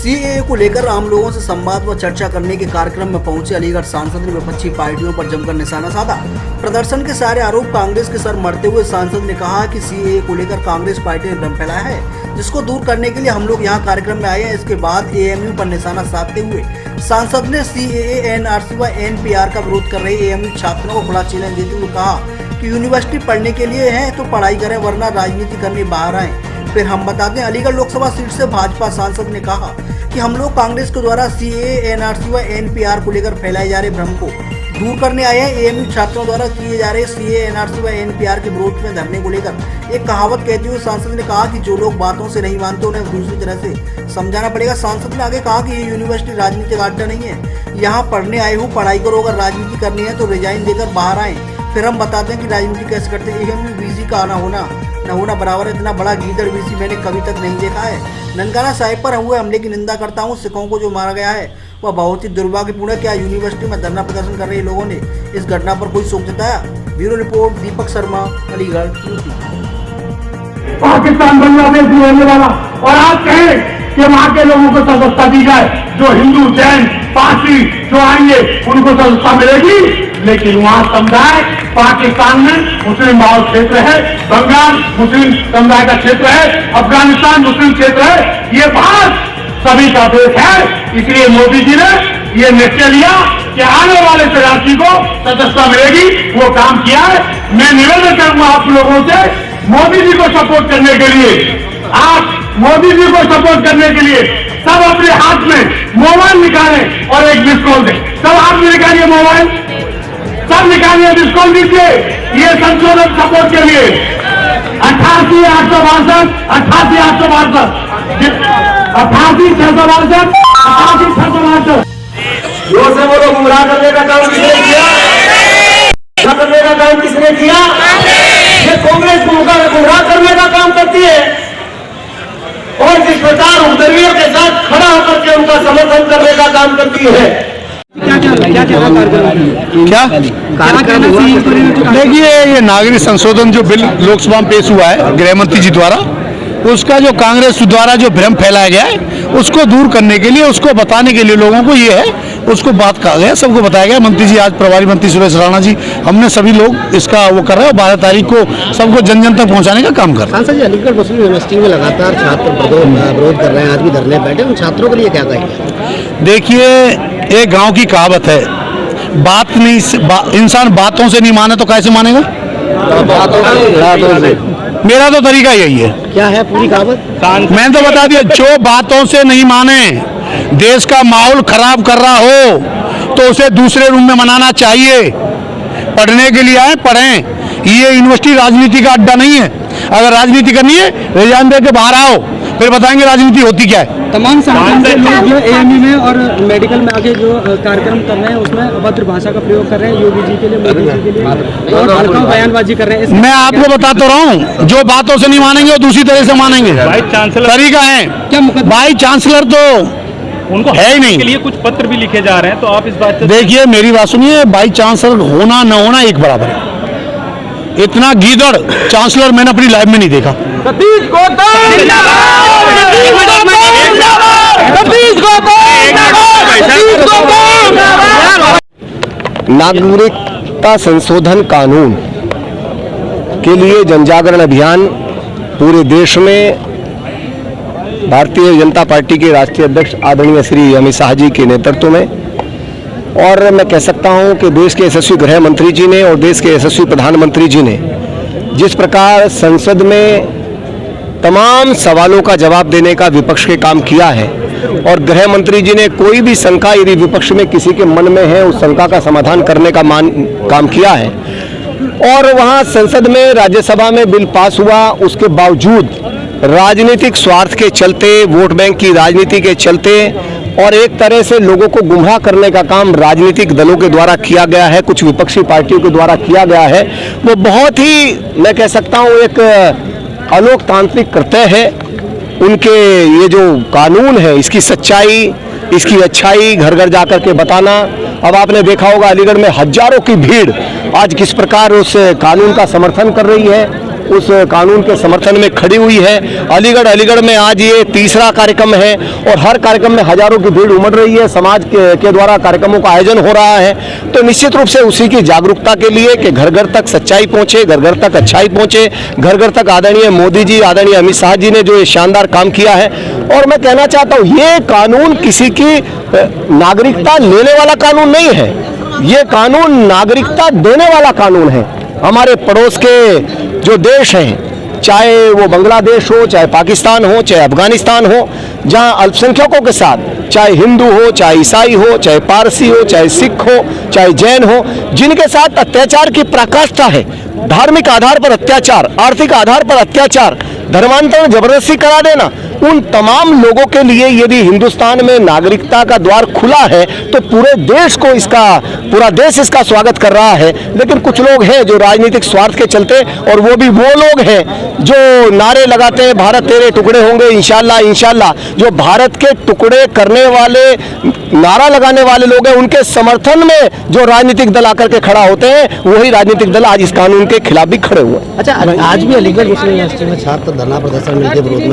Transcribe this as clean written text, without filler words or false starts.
CAA को लेकर आम लोगों से संवाद व चर्चा करने के कार्यक्रम में पहुंचे अलीगढ़ सांसद ने विपक्षी पार्टियों पर जमकर निशाना साधा। प्रदर्शन के सारे आरोप कांग्रेस के सर मरते हुए सांसद ने कहा कि सीएए को लेकर कांग्रेस पार्टी ने भ्रम फैलाया है, जिसको दूर करने के लिए हम लोग यहाँ कार्यक्रम में आए हैं। इसके बाद एएमयू पर निशाना साधते हुए सांसद ने सीएए, एनआरसी व एनपीआर का विरोध कर रहे एएमयू छात्रों को बड़ा चैलेंज देते हुए कहा कि यूनिवर्सिटी पढ़ने के लिए है तो पढ़ाई करें, वरना राजनीति करने बाहर आए। फिर हम बता दें, अलीगढ़ लोकसभा सीट से भाजपा सांसद ने कहा कि हम लोग कांग्रेस के द्वारा सीएए, एनआरसी व एनपीआर को लेकर फैलाए जा रहे भ्रम को दूर करने आए हैं। एएमयू छात्रों द्वारा किए जा रहे सीएए, एनआरसी व एनपीआर के विरोध में धरने को लेकर एक कहावत कहते हुए सांसद ने कहा कि जो लोग बातों से नहीं मानते उन्हें दूसरी तरह से समझाना पड़ेगा। सांसद ने आगे कहा कि ये यूनिवर्सिटी राजनीतिक अड्डा नहीं है, यहाँ पढ़ने आए हो, पढ़ाई करो, अगर राजनीति करनी है तो रिजाइन देकर बाहर आए। फिर हम बताते हैं कि राजनीति कैसे करते हैं। एएमयू बीसी का न होना बराबर है, इतना बड़ा गीदड़ बीसी मैंने कभी तक नहीं देखा है। ननकाना साहिब पर हुए हमले की निंदा करता हूँ। सिखों को जो मारा गया है वह बहुत ही दुर्भाग्यपूर्ण है। क्या यूनिवर्सिटी में धरना प्रदर्शन कर रहे लोगों ने इस घटना पर कोई शोक जताया? Bureau report, Deepak Sharma, Aligarh, UP. Pakistan Bangladesh में रहने वाला और आज कहें कि वहां के लोगों को सदस्यता दी जाए, जो हिंदू, जैन, पारसी जो आएंगे उनको सदस्यता मिलेगी, लेकिन वहां समुदाय पाकिस्तान में मुस्लिम बहुल क्षेत्र है, बंगाल मुस्लिम समुदाय का क्षेत्र है, अफगानिस्तान मुस्लिम क्षेत्र है, ये भारत सभी का देश है। इसलिए मोदी जी ने ये निश्चय लिया कि आने वाले शरणार्थी को सदस्यता मिलेगी, वो काम किया है। मैं निवेदन करूंगा आप लोगों से, मोदी जी को सपोर्ट करने के लिए, आप मोदी जी को सपोर्ट करने के लिए सब अपने हाथ में मोबाइल निकालें और एक मिस कॉल दें। सब हाथ में निकालिए मोबाइल, सब निकालिए, मिस कॉल दीजिए। ये संशोधन सपोर्ट के लिए 88,862 88,862 88,662 88,662। जोर से बोलो, गुमराह करने का काम किसने किया? करने का काम किसने किया? ये कांग्रेस को गुमराह करने का काम करती है और जिस प्रकार उपद्रवियों के साथ खड़ा होकर के उनका समर्थन करने का काम करती है। देखिए, ये नागरिक संशोधन जो बिल लोकसभा में पेश हुआ है गृह मंत्री जी द्वारा, उसका जो कांग्रेस द्वारा जो भ्रम फैलाया गया है उसको दूर करने के लिए, उसको बताने के लिए लोगों को ये है, उसको बात कहा गया, सबको बताया गया। मंत्री जी, आज प्रभारी मंत्री सुरेश राणा जी, हमने सभी लोग इसका वो कर रहे हैं। 12 तारीख को सबको जन जन तक पहुंचाने का काम कर रहे हैं। सांसद जी, अलीगढ़ मुस्लिम यूनिवर्सिटी में लगातार छात्र विरोध कर रहे हैं, आज भी धरने बैठे, उन छात्रों के लिए क्या कहेंगे? देखिए, एक गाँव की कहावत है, बात नहीं इंसान बातों से नहीं माने तो कैसे मानेगा? मेरा तो तरीका यही है। क्या है पूरी कहावत? मैंने तो बता दिया, जो बातों से नहीं माने, देश का माहौल खराब कर रहा हो तो उसे दूसरे रूम में मनाना चाहिए। पढ़ने के लिए आए, पढ़ें। ये यूनिवर्सिटी राजनीति का अड्डा नहीं है। अगर राजनीति करनी है, रिजाइन दे के बाहर आओ, फिर बताएंगे राजनीति होती क्या है। तमाम संगठन लोग जो एएमयू में और मेडिकल में आगे जो कार्यक्रम कर रहे हैं उसमें अभद्र भाषा का प्रयोग कर रहे हैं, योगी जी के लिए, मोदी जी के लिए, और भड़काऊ बयानबाजी कर रहे हैं। मैं आपको बताता रहा हूँ, जो बातों से नहीं मानेंगे वो दूसरी तरह से मानेंगे। तरीका है क्या? वाइस चांसलर तो उनको है ही नहीं। के लिए कुछ पत्र भी लिखे जा रहे हैं, तो आप इस बात से देखिए, मेरी बात सुनिए, वाइस चांसलर होना न होना एक बराबर है। इतना गीदड़ चांसलर मैंने अपनी लाइफ में नहीं देखा। नागरिकता संशोधन कानून के लिए जनजागरण अभियान पूरे देश में भारतीय जनता पार्टी के राष्ट्रीय अध्यक्ष आदरणीय श्री अमित शाह जी के नेतृत्व में, और मैं कह सकता हूं कि देश के यशस्वी गृह मंत्री जी ने और देश के यशस्वी प्रधानमंत्री जी ने जिस प्रकार संसद में तमाम सवालों का जवाब देने का विपक्ष के काम किया है, और गृह मंत्री जी ने कोई भी शंका यदि विपक्ष में किसी के मन में है उस शंका का समाधान करने का काम किया है, और वहां संसद में, राज्यसभा में बिल पास हुआ, उसके बावजूद राजनीतिक स्वार्थ के चलते, वोट बैंक की राजनीति के चलते और एक तरह से लोगों को गुमराह करने का काम राजनीतिक दलों के द्वारा किया गया है, कुछ विपक्षी पार्टियों के द्वारा किया गया है, वो बहुत ही, मैं कह सकता हूँ, एक अलोकतांत्रिक कृत्य है। उनके ये जो कानून है, इसकी सच्चाई, इसकी अच्छाई घर घर जाकर के बताना। अब आपने देखा होगा अलीगढ़ में हजारों की भीड़ आज किस प्रकार उस कानून का समर्थन कर रही है, उस कानून के समर्थन में खड़ी हुई है। अलीगढ़ में आज ये तीसरा कार्यक्रम है और हर कार्यक्रम में हजारों की भीड़ उमड़ रही है। समाज के द्वारा कार्यक्रमों का आयोजन हो रहा है, तो निश्चित रूप से उसी की जागरूकता के लिए कि घर घर तक सच्चाई पहुंचे, घर घर तक अच्छाई पहुंचे, घर घर तक आदरणीय मोदी जी, आदरणीय अमित शाह जी ने जो ये शानदार काम किया है। और मैं कहना चाहता हूँ, ये कानून किसी की नागरिकता लेने वाला कानून नहीं है, ये कानून नागरिकता देने वाला कानून है। हमारे पड़ोस के जो देश हैं, चाहे वो बांग्लादेश हो, चाहे पाकिस्तान हो, चाहे अफगानिस्तान हो, जहां अल्पसंख्यकों के साथ, चाहे हिंदू हो, चाहे ईसाई हो, चाहे पारसी हो, चाहे सिख हो, चाहे जैन हो, जिनके साथ अत्याचार की पराकाष्ठा है, धार्मिक आधार पर अत्याचार, आर्थिक आधार पर अत्याचार, धर्मांतरण जबरदस्ती करा देना, उन तमाम लोगों के लिए यदि हिंदुस्तान में नागरिकता का द्वार खुला है तो पूरा देश इसका स्वागत कर रहा है। लेकिन कुछ लोग हैं जो राजनीतिक स्वार्थ के चलते, और वो भी वो लोग हैं जो नारे लगाते हैं भारत तेरे टुकड़े होंगे इंशाल्लाह इंशाल्लाह, जो भारत के टुकड़े करने वाले, नारा लगाने वाले लोग हैं, उनके समर्थन में जो राजनीतिक दल आकर के खड़ा होते हैं, वही राजनीतिक दल आज इस कानून के खिलाफ भी खड़े हुए हैं। अच्छा, आज भी अलीगढ़ मुस्लिम यूनिवर्सिटी में छात्र धरना प्रदर्शन के विरोध में